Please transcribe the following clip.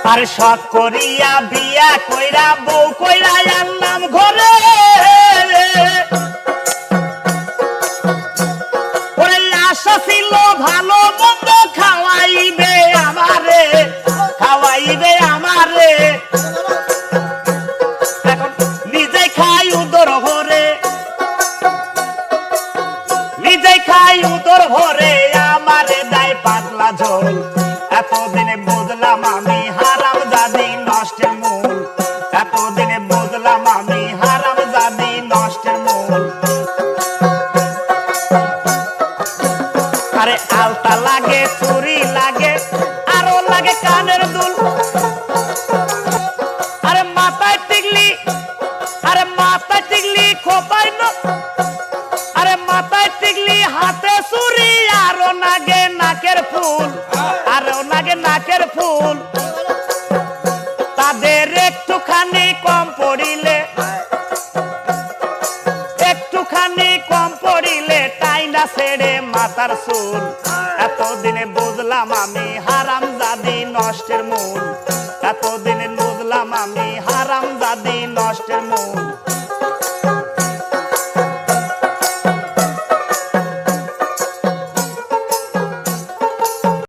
আর শখ করিয়া বিয়া কইরা বউ কইরা আনলাম ঘরে ওরে আশা ছিল ভালো মন্দ খাওয়াইবে আমারে এখন নিজে খাই উদর ভরে আমারে দেয় পাতলা ঝোল এতদিনে বুঝলাম আমি হারাম জাদি নষ্টের মূল এতদিনে বুঝলাম আমি হারাম জাদি নষ্টের মূল আরে আলতা লাগে চুরি লাগে আরো লাগে কানের দুল আরে মাথায় টিকলি খোপায় আরে মাথায় টিকলি হাতে চুরি আরো নাগে নাকের ফুল তাদের একটুখানি কম পড়িলে টাইনা ছেড়ে মাথার চুল এতদিনে বুঝলাম আমি হারাম জাদি নষ্টের মূল এতদিনে বুঝলাম আমি হারাম জাদি নষ্টের মূল